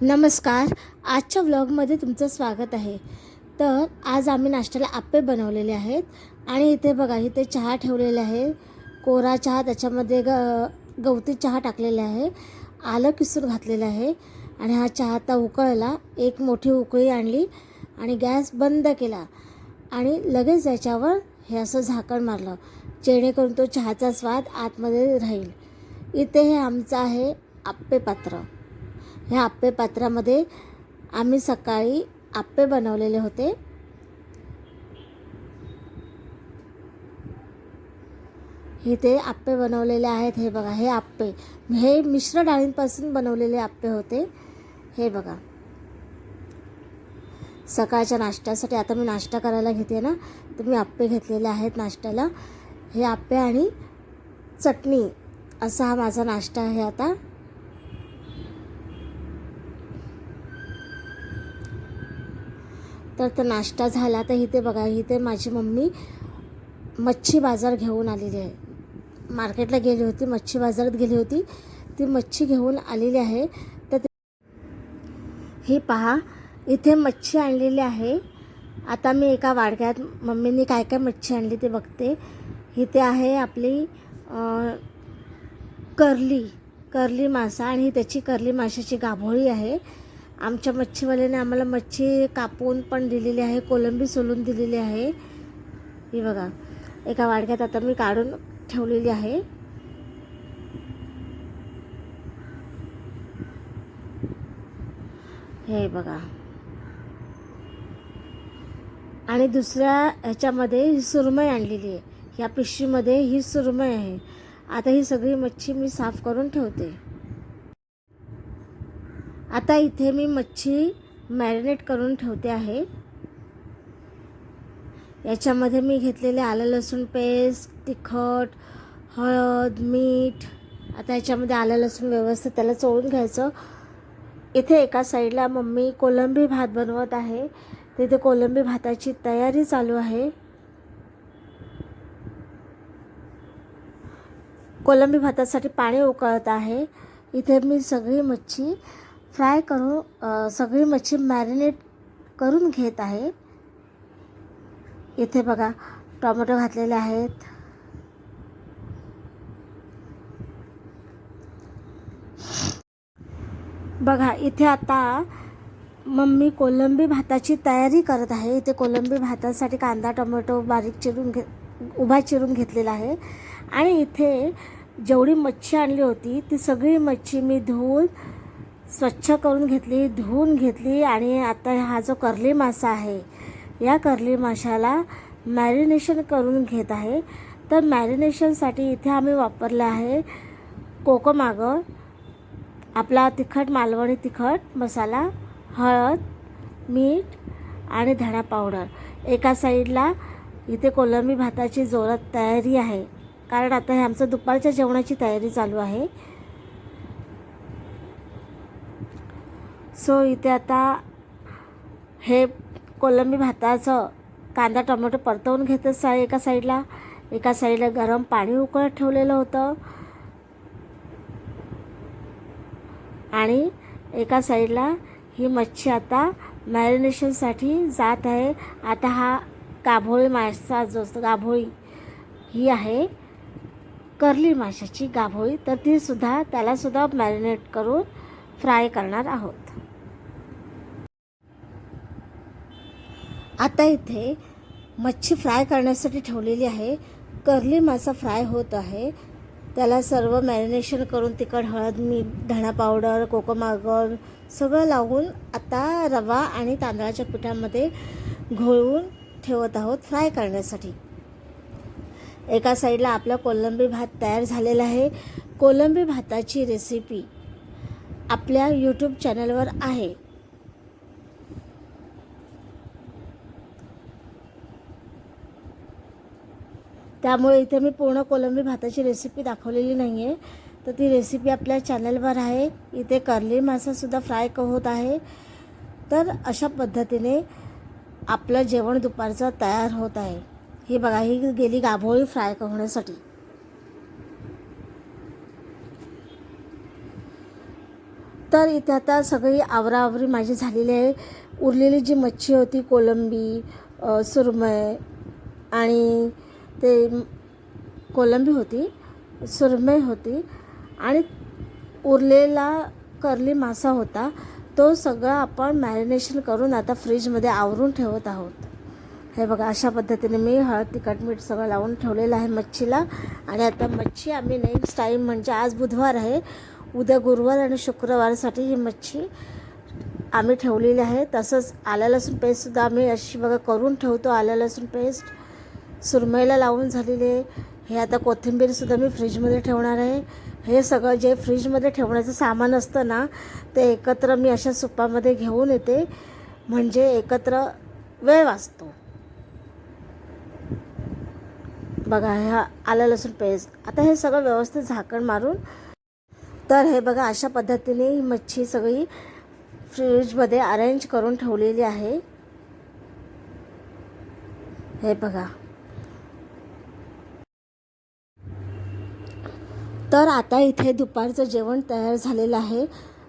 नमस्कार. आजच्या व्लॉगमध्ये तुमचं स्वागत आहे. तर आज आम्ही नाश्त्याला आप्पे बनवलेले आहेत आणि इथे बघा, इथे चहा ठेवलेला आहे, कोरा चहा, त्याच्यामध्ये गवती चहा टाकलेला आहे, आलं किसून घातलेलं आहे आणि हा चहा आता उकळला. एक मोठी उकळी आणली आणि गॅस बंद केला आणि लगेच याच्यावर हे असं झाकण मारलं, जेणेकरून तो चहाचा स्वाद आतमध्ये राहील. इथे हे आमचं आहे आप्पे पात्र. ह्या आप्पे पात्रामध्ये आम्ही सकाळी आप्पे बनवलेले होते. इथे आप्पे बनवलेले आहेत. हे बघा, हे आप्पे हे मिश्र डाळींपासून बनवलेले आप्पे होते. हे बघा, सकाळच्या नाश्त्यासाठी आता मी नाश्ता करायला घेते ना, तर मी आप्पे घेतलेले आहेत नाश्त्याला. हे आप्पे आणि चटणी असा हा माझा नाश्ता आहे आता. तर नाश्ता झाला. तर इथे बघा, इथे माझी मम्मी मच्छी बाजार घेऊन आलेली आहे. मार्केटला गेली होती, मच्छी बाजारात गेली होती, ती मच्छी घेऊन आलेली आहे. तर ही पहा, इथे मच्छी आणलेली आहे. आता मी एका वाडग्यात मम्मीने काय काय मच्छी आणली ते बघते. इथे आहे आपली कर्ली मासा आणि त्याची कर्ली माशाची गाभोळी आहे. आमच्या मच्छीवाल्याने आम्हाला मच्छी कापून पण दिलेली आहे, कोलंबी सोलून दिलेली आहे. ही बघा, एका वाडग्यात आता मी काढून ठेवलेली आहे. हे बघा, आणि दुसऱ्या ह्याच्यामध्ये ही सुरमई आणलेली आहे. या पिशवीमध्ये ही सुरमई आहे. आता ही सगळी मच्छी मी साफ करून ठेवते. आता इथे मी मच्छी मॅरिनेट करून ठेवते आहे. याच्यामध्ये मी घेतलेले आलं लसूण पेस्ट, तिखट, हळद, मीठ. आता याच्यामध्ये आलं लसूण व्यवस्थित त्याला चोळून घ्यायचं. इथे एका साईडला मम्मी कोलंबी भात बनवत आहे. तिथे कोलंबी भाताची तयारी चालू आहे. कोलंबी भातासाठी पाणी उकळत आहे. इथे मी सगळी मच्छी फ्राय करून सगळी मच्छी मॅरिनेट करून घेत आहे. इथे बघा, टोमॅटो घातलेले आहेत. बघा, इथे आता मम्मी कोलंबी भाताची तयारी करत आहे. इथे कोलंबी भातासाठी कांदा टोमॅटो बारीक उभा चिरून घेतलेला आहे. आणि इथे जेवढी मच्छी आणली होती ती सगळी मच्छी मी स्वच्छ करून घेतली, धुवून घेतली. आणि आता हा जो कर्ली मासा आहे, या कर्ली माशाला मॅरिनेशन करून घेत आहे. तर मॅरिनेशनसाठी इथे आम्ही वापरलं आहे कोकमागं, आपला तिखट मालवणी तिखट मसाला, हळद, मीठ आणि धणा पावडर. एका साईडला इथे कोलंबी भाताची जोरात तयारी आहे, कारण आता हे आमचं दुपारच्या जेवणाची तयारी चालू आहे. सो इथे आता हे कोलंबी भाताचं कांदा टोमॅटो परतवून घेतच आहे एका साईडला. एका साईडला गरम पाणी उकळत ठेवलेलं होतं आणि एका साईडला ही मच्छी आता मॅरिनेशनसाठी जात आहे. आता हा गाभोळी मासा जो असतो, गाभोळी ही आहे कर्ली माशाची गाभोळी, तर त्यालासुद्धा मॅरिनेट करून फ्राय करणार आहोत. आता इथे मच्छी फ्राय करण्यासाठी ठेवलेली आहे. कर्ली मासा फ्राय होत आहे. त्याला सर्व मॅरिनेशन करून तिखट, हळद, मीठ, धणा पावडर, कोकमागल सगळं लावून आता रवा आणि तांदळाच्या पिठामध्ये घोळवून ठेवत आहोत फ्राय करण्यासाठी. एका साईडला आपला कोलंबी भात तयार झालेला आहे. कोलंबी भाताची रेसिपी आपल्या यूट्यूब चॅनलवर आहे. त्यामुळे इथे मी पूर्ण कोलंबी भाताची रेसिपी दाखवलेली नाही आहे, तर ती रेसिपी आपल्या चॅनलवर आहे. इथे कर्ली मासासुद्धा फ्राय होत आहे. तर अशा पद्धतीने आपलं जेवण दुपारचं तयार होत आहे. ही बघा, ही गेली गाभोळी फ्राय होण्यासाठी. तर इथे आता सगळी आवराआवरी माझी झालेली आहे. उरलेली जी मच्छी होती, कोलंबी, सुरमई आणि ते कोलंबी होती, सुरमई होती आणि उरलेला कर्ली मासा होता, तो सगळा आपण मॅरिनेशन करून आता फ्रीजमध्ये आवरून ठेवत आहोत. हे बघा, अशा पद्धतीने मी हळद, तिखट, मीठ सगळं लावून ठेवलेलं आहे मच्छीला. आणि आता मच्छी आम्ही नेक्स्ट टाईम, म्हणजे आज बुधवार आहे, उद्या गुरुवार आणि शुक्रवारसाठी ही मच्छी आम्ही ठेवलेली आहे. तसंच आलं लसूण पेस्टसुद्धा आम्ही अशी बघा करून ठेवतो. आलं लसूण पेस्ट सुरमईला लावून झालेली आहे. हे आता कोथिंबीरसुद्धा मी फ्रीजमध्ये ठेवणार आहे. हे सगळं जे फ्रीजमध्ये ठेवण्याचं सामान असतं ना, ते एकत्र मी अशा सुपामध्ये घेऊन येते, म्हणजे एकत्र वेळ वाचतो. बघा, ह्या आलं लसूण पेस्ट, आता हे सगळं व्यवस्थित झाकण मारून, तर हे बघा अशा पद्धतीने ही मच्छी सगळी फ्रीजमध्ये अरेंज करून ठेवलेली आहे. हे बघा, तर आता इथे दुपारचं जेवण तयार झालेलं आहे.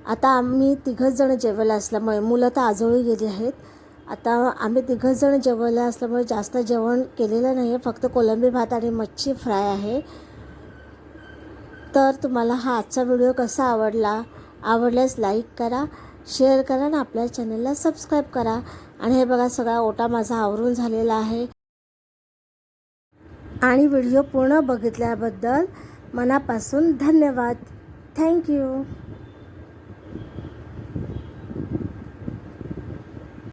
आता आम्ही तिघंच जण जेवायला असल्यामुळे, मुलं तर आजोळी गेली आहेत, आता आम्ही तिघंच जण जेवायला असल्यामुळे जास्त जेवण केलेलं नाही आहे. फक्त कोलंबी भात आणि मच्छी फ्राय आहे. तर तुम्हाला हा आजचा व्हिडिओ कसा आवडल्यास लाईक करा, शेअर करा आणि आपल्या चॅनलला सबस्क्राईब करा. आणि हे बघा, सगळा ओटा माझा आवरून झालेला आहे. आणि व्हिडिओ पूर्ण बघितल्याबद्दल मनापासून धन्यवाद. थँक्यू.